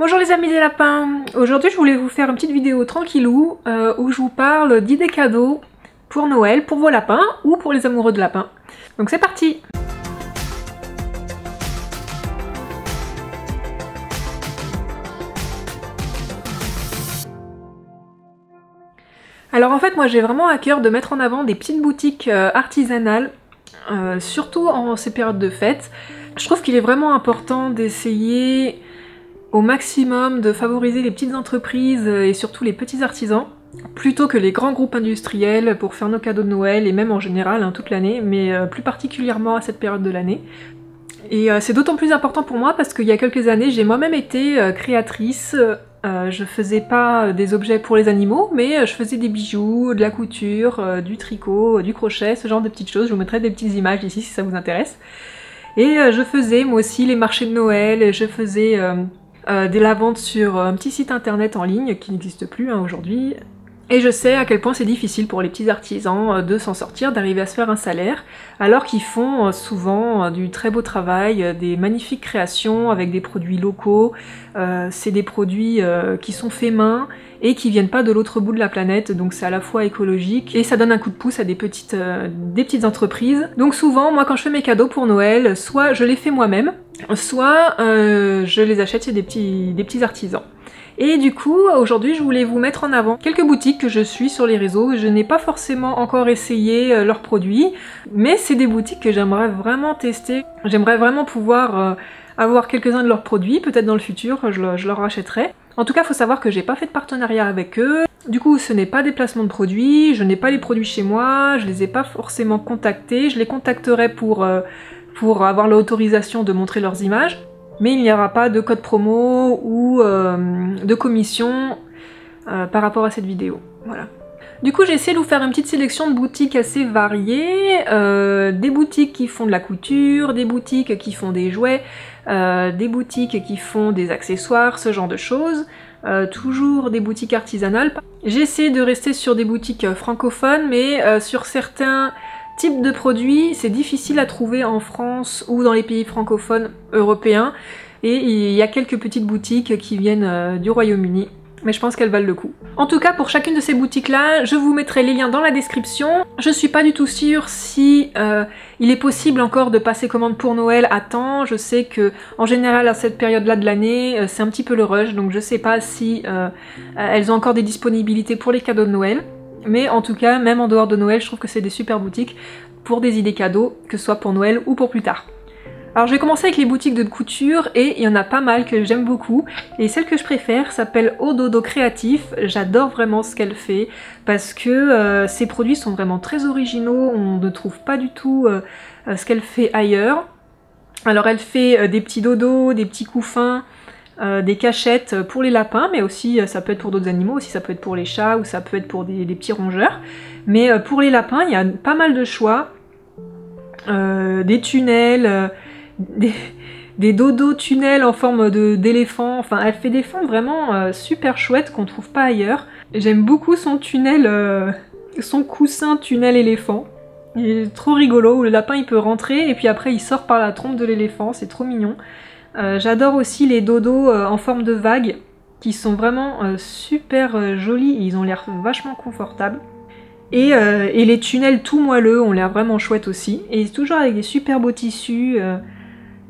Bonjour les amis des lapins. Aujourd'hui je voulais vous faire une petite vidéo tranquillou où je vous parle d'idées cadeaux pour Noël, pour vos lapins ou pour les amoureux de lapins. Donc c'est parti! Alors en fait moi j'ai vraiment à cœur de mettre en avant des petites boutiques artisanales, surtout en ces périodes de fête. Je trouve qu'il est vraiment important d'essayer au maximum de favoriser les petites entreprises et surtout les petits artisans, plutôt que les grands groupes industriels pour faire nos cadeaux de Noël et même en général toute l'année, mais plus particulièrement à cette période de l'année. Et c'est d'autant plus important pour moi parce qu'il y a quelques années j'ai moi-même été créatrice. Je faisais pas des objets pour les animaux, mais je faisais des bijoux, de la couture, du tricot, du crochet, ce genre de petites choses. Je vous mettrai des petites images ici si ça vous intéresse. Et je faisais moi aussi les marchés de Noël, je faisais de la vente sur un petit site internet en ligne qui n'existe plus aujourd'hui. Et je sais à quel point c'est difficile pour les petits artisans de s'en sortir, d'arriver à se faire un salaire, alors qu'ils font souvent du très beau travail, des magnifiques créations avec des produits locaux. C'est des produits qui sont faits main et qui viennent pas de l'autre bout de la planète, donc c'est à la fois écologique et ça donne un coup de pouce à des petites entreprises. Donc souvent, moi quand je fais mes cadeaux pour Noël, soit je les fais moi-même, soit je les achète chez des petits artisans. Et du coup, aujourd'hui, je voulais vous mettre en avant quelques boutiques que je suis sur les réseaux. Je n'ai pas forcément encore essayé leurs produits, mais c'est des boutiques que j'aimerais vraiment tester. J'aimerais vraiment pouvoir avoir quelques-uns de leurs produits, peut-être dans le futur, je leur rachèterai. En tout cas, il faut savoir que j'ai pas fait de partenariat avec eux. Du coup, ce n'est pas des placements de produits, je n'ai pas les produits chez moi, je les ai pas forcément contactés. Je les contacterai pour avoir l'autorisation de montrer leurs images. Mais il n'y aura pas de code promo ou de commission par rapport à cette vidéo. Voilà. Du coup j'ai essayé de vous faire une petite sélection de boutiques assez variées, des boutiques qui font de la couture, des boutiques qui font des jouets, des boutiques qui font des accessoires, ce genre de choses, toujours des boutiques artisanales. J'ai essayé de rester sur des boutiques francophones, mais sur certains type de produits, c'est difficile à trouver en France ou dans les pays francophones européens, et il y a quelques petites boutiques qui viennent du Royaume-Uni, mais je pense qu'elles valent le coup. En tout cas, pour chacune de ces boutiques-là, je vous mettrai les liens dans la description. Je suis pas du tout sûre si il est possible encore de passer commande pour Noël à temps. Je sais que en général à cette période-là de l'année, c'est un petit peu le rush, donc je sais pas si elles ont encore des disponibilités pour les cadeaux de Noël. Mais en tout cas, même en dehors de Noël, je trouve que c'est des super boutiques pour des idées cadeaux, que ce soit pour Noël ou pour plus tard. Alors je vais commencer avec les boutiques de couture, et il y en a pas mal que j'aime beaucoup. Et celle que je préfère s'appelle Ododo Créatif. J'adore vraiment ce qu'elle fait, parce que ses produits sont vraiment très originaux, on ne trouve pas du tout ce qu'elle fait ailleurs. Alors elle fait des petits dodos, des petits couffins, des cachettes pour les lapins, mais aussi ça peut être pour d'autres animaux, aussi ça peut être pour les chats ou ça peut être pour des petits rongeurs. Mais pour les lapins, il y a pas mal de choix, des tunnels, des dodos tunnels en forme d'éléphant. Enfin, elle fait des formes vraiment super chouettes qu'on trouve pas ailleurs. J'aime beaucoup son tunnel, son coussin tunnel éléphant. Il est trop rigolo, où le lapin il peut rentrer et puis après il sort par la trompe de l'éléphant, c'est trop mignon. J'adore aussi les dodos en forme de vague, qui sont vraiment super jolis, ils ont l'air vachement confortables. Et les tunnels tout moelleux ont l'air vraiment chouettes aussi, et toujours avec des super beaux tissus.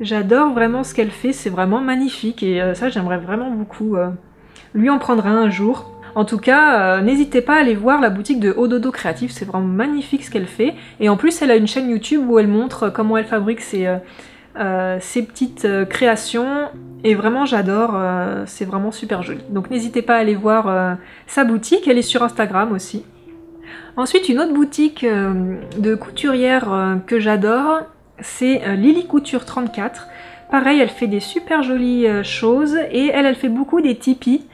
J'adore vraiment ce qu'elle fait, c'est vraiment magnifique, et ça j'aimerais vraiment beaucoup lui en prendre un jour. En tout cas, n'hésitez pas à aller voir la boutique de Ododo Créatif, c'est vraiment magnifique ce qu'elle fait. Et en plus elle a une chaîne YouTube où elle montre comment elle fabrique ses petites créations, et vraiment j'adore, c'est vraiment super joli. Donc n'hésitez pas à aller voir sa boutique, elle est sur Instagram aussi. Ensuite une autre boutique de couturière que j'adore, c'est Lily Couture 34. Pareil, elle fait des super jolies choses, et elle fait beaucoup des tipis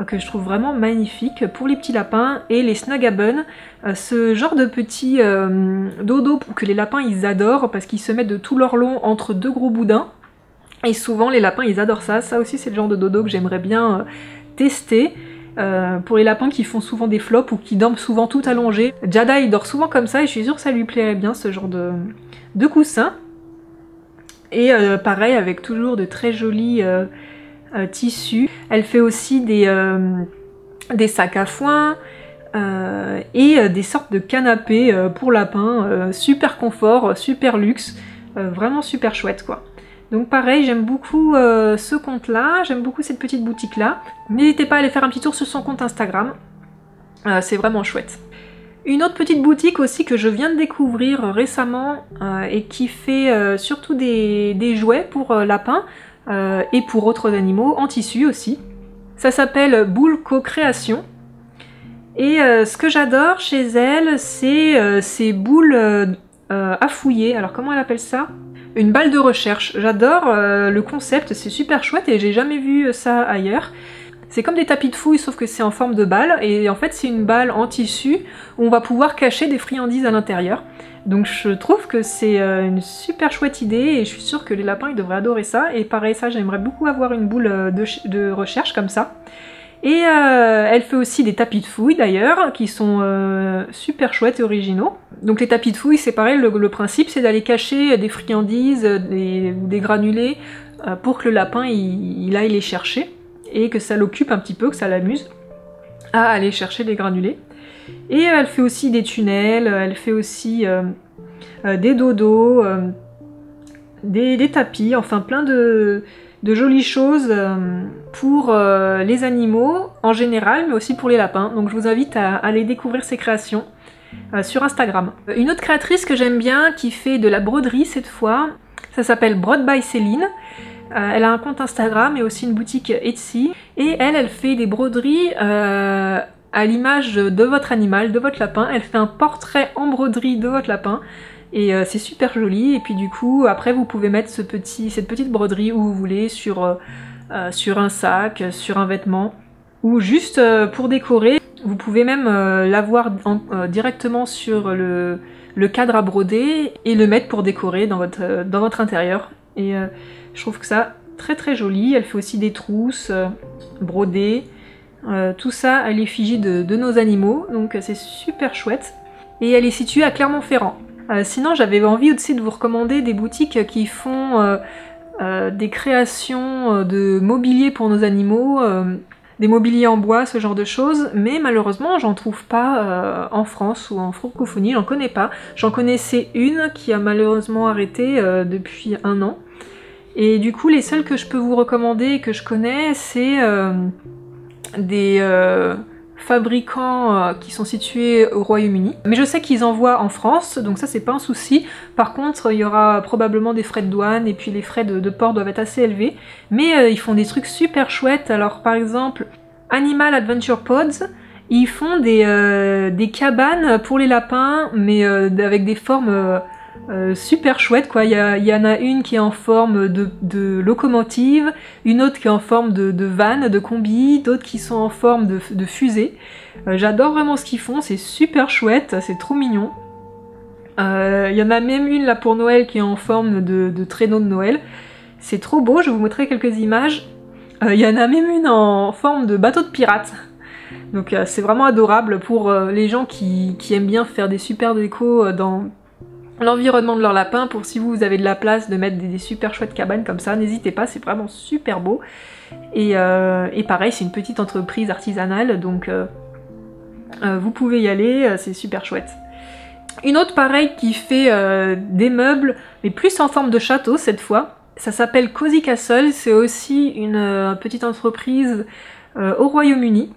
que je trouve vraiment magnifiques pour les petits lapins, et les Snugabun, ce genre de petits dodos que les lapins ils adorent parce qu'ils se mettent de tout leur long entre deux gros boudins, et souvent les lapins ils adorent ça. Ça aussi c'est le genre de dodo que j'aimerais bien tester. Pour les lapins qui font souvent des flops ou qui dorment souvent tout allongés. Jada il dort souvent comme ça, et je suis sûre que ça lui plairait bien ce genre de coussin. Et pareil avec toujours de très jolis tissu. Elle fait aussi des sacs à foin et des sortes de canapés pour lapins, super confort, super luxe, vraiment super chouette quoi. Donc pareil, j'aime beaucoup ce compte-là, j'aime beaucoup cette petite boutique-là. N'hésitez pas à aller faire un petit tour sur son compte Instagram, c'est vraiment chouette. Une autre petite boutique aussi que je viens de découvrir récemment et qui fait surtout des jouets pour lapins et pour autres animaux, en tissu aussi. Ça s'appelle Boule Co-Création. Et ce que j'adore chez elle, c'est ces boules à fouiller. Alors comment elle appelle ça ? Une balle de recherche. J'adore le concept, c'est super chouette et j'ai jamais vu ça ailleurs. C'est comme des tapis de fouille sauf que c'est en forme de balle et en fait c'est une balle en tissu où on va pouvoir cacher des friandises à l'intérieur. Donc je trouve que c'est une super chouette idée et je suis sûre que les lapins ils devraient adorer ça. Et pareil ça, j'aimerais beaucoup avoir une boule de recherche comme ça. Et elle fait aussi des tapis de fouille d'ailleurs, qui sont super chouettes et originaux. Donc les tapis de fouille, c'est pareil, le principe c'est d'aller cacher des friandises, des granulés, pour que le lapin il aille les chercher, et que ça l'occupe un petit peu, que ça l'amuse à aller chercher des granulés. Et elle fait aussi des tunnels, elle fait aussi des dodos, des tapis, enfin plein de jolies choses pour les animaux en général, mais aussi pour les lapins. Donc je vous invite à aller découvrir ses créations sur Instagram. Une autre créatrice que j'aime bien, qui fait de la broderie cette fois, ça s'appelle Brode by Céline. Elle a un compte Instagram et aussi une boutique Etsy. Et elle fait des broderies à l'image de votre animal, de votre lapin. Elle fait un portrait en broderie de votre lapin. Et c'est super joli, et puis du coup après vous pouvez mettre cette petite broderie où vous voulez, sur un sac, sur un vêtement, ou juste pour décorer. Vous pouvez même l'avoir directement sur le cadre à broder et le mettre pour décorer dans votre intérieur. Et je trouve que ça très très joli. Elle fait aussi des trousses brodées, tout ça à l'effigie de nos animaux, donc c'est super chouette. Et elle est située à Clermont-Ferrand. Sinon j'avais envie aussi de vous recommander des boutiques qui font des créations de mobilier pour nos animaux, des mobiliers en bois, ce genre de choses, mais malheureusement j'en trouve pas en France ou en francophonie, j'en connais pas. J'en connaissais une qui a malheureusement arrêté depuis 1 an. Et du coup les seules que je peux vous recommander et que je connais, c'est des fabricants qui sont situés au Royaume-Uni. Mais je sais qu'ils envoient en France, donc ça c'est pas un souci. Par contre, il y aura probablement des frais de douane et puis les frais de port doivent être assez élevés. Mais ils font des trucs super chouettes. Alors par exemple, Animal Adventure Pods, ils font des cabanes pour les lapins, mais avec des formes super chouette quoi. Il y en a une qui est en forme de locomotive, une autre qui est en forme de van, de combi, d'autres qui sont en forme de fusée. J'adore vraiment ce qu'ils font, c'est super chouette, c'est trop mignon. Il y en a même une là pour Noël qui est en forme de traîneau de Noël. C'est trop beau, je vous montrerai quelques images. Il y en a même une en forme de bateau de pirate. Donc c'est vraiment adorable pour les gens qui aiment bien faire des super décos dans l'environnement de leur lapin. Pour si vous avez de la place de mettre des super chouettes cabanes comme ça, n'hésitez pas, c'est vraiment super beau. Et pareil, c'est une petite entreprise artisanale, donc vous pouvez y aller, c'est super chouette. Une autre pareil qui fait des meubles, mais plus en forme de château cette fois, ça s'appelle Cozy Castle, c'est aussi une petite entreprise au Royaume-Uni.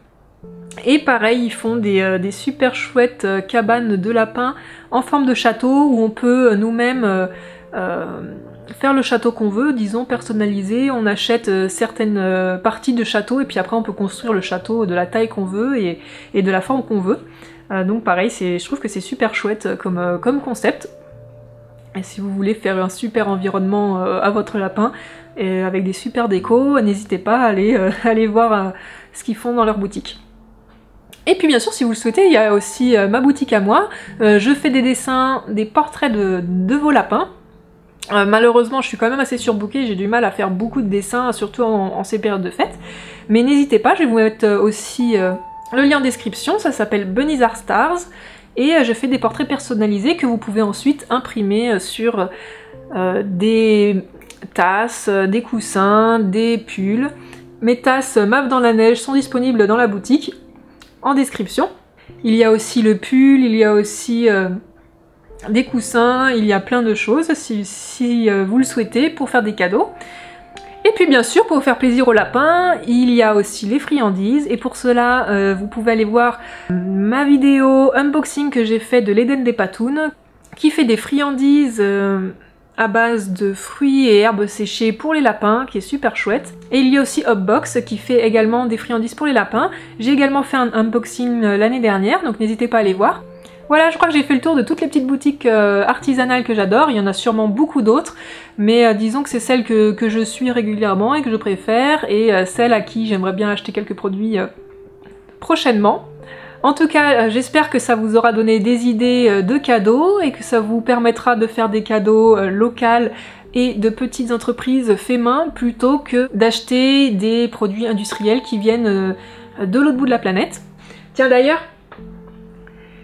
Et pareil, ils font des super chouettes cabanes de lapins en forme de château où on peut nous-mêmes faire le château qu'on veut, disons personnaliser. On achète certaines parties de château et puis après on peut construire le château de la taille qu'on veut et de la forme qu'on veut. Donc pareil, je trouve que c'est super chouette comme concept. Et si vous voulez faire un super environnement à votre lapin et avec des super décos, n'hésitez pas à aller voir ce qu'ils font dans leur boutique. Et puis bien sûr, si vous le souhaitez, il y a aussi ma boutique à moi. Je fais des dessins, des portraits de vos lapins. Malheureusement, je suis quand même assez surbookée, j'ai du mal à faire beaucoup de dessins, surtout en ces périodes de fête. Mais n'hésitez pas, je vais vous mettre aussi le lien en description, ça s'appelle Bunny's Art Stars. Et je fais des portraits personnalisés que vous pouvez ensuite imprimer sur des tasses, des coussins, des pulls. Mes tasses MAF dans la neige sont disponibles dans la boutique, en description. Il y a aussi le pull, il y a aussi des coussins, il y a plein de choses si vous le souhaitez pour faire des cadeaux. Et puis bien sûr, pour faire plaisir au lapin, il y a aussi les friandises. Et pour cela, vous pouvez aller voir ma vidéo unboxing que j'ai fait de l'Eden des Patounes, qui fait des friandises à base de fruits et herbes séchées pour les lapins, qui est super chouette. Et il y a aussi Hopbox qui fait également des friandises pour les lapins. J'ai également fait un unboxing l'année dernière, donc n'hésitez pas à aller voir. Voilà, je crois que j'ai fait le tour de toutes les petites boutiques artisanales que j'adore. Il y en a sûrement beaucoup d'autres, mais disons que c'est celle que je suis régulièrement et que je préfère, et celle à qui j'aimerais bien acheter quelques produits prochainement. En tout cas, j'espère que ça vous aura donné des idées de cadeaux et que ça vous permettra de faire des cadeaux locaux et de petites entreprises fait main plutôt que d'acheter des produits industriels qui viennent de l'autre bout de la planète. Tiens d'ailleurs,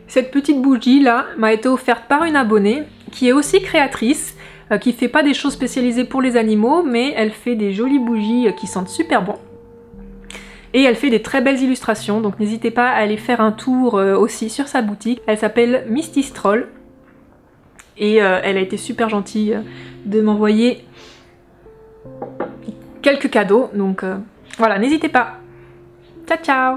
cette petite bougie là m'a été offerte par une abonnée qui est aussi créatrice, qui fait pas des choses spécialisées pour les animaux, mais elle fait des jolies bougies qui sentent super bon. Et elle fait des très belles illustrations, donc n'hésitez pas à aller faire un tour aussi sur sa boutique. Elle s'appelle Misty Stroll. Et elle a été super gentille de m'envoyer quelques cadeaux, donc voilà, n'hésitez pas. Ciao ciao!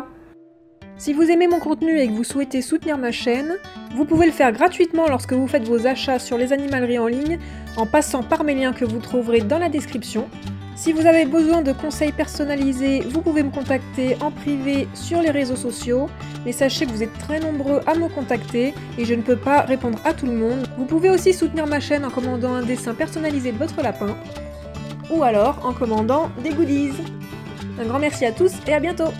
Si vous aimez mon contenu et que vous souhaitez soutenir ma chaîne, vous pouvez le faire gratuitement lorsque vous faites vos achats sur les animaleries en ligne en passant par mes liens que vous trouverez dans la description. Si vous avez besoin de conseils personnalisés, vous pouvez me contacter en privé sur les réseaux sociaux, mais sachez que vous êtes très nombreux à me contacter et je ne peux pas répondre à tout le monde. Vous pouvez aussi soutenir ma chaîne en commandant un dessin personnalisé de votre lapin, ou alors en commandant des goodies. Un grand merci à tous et à bientôt!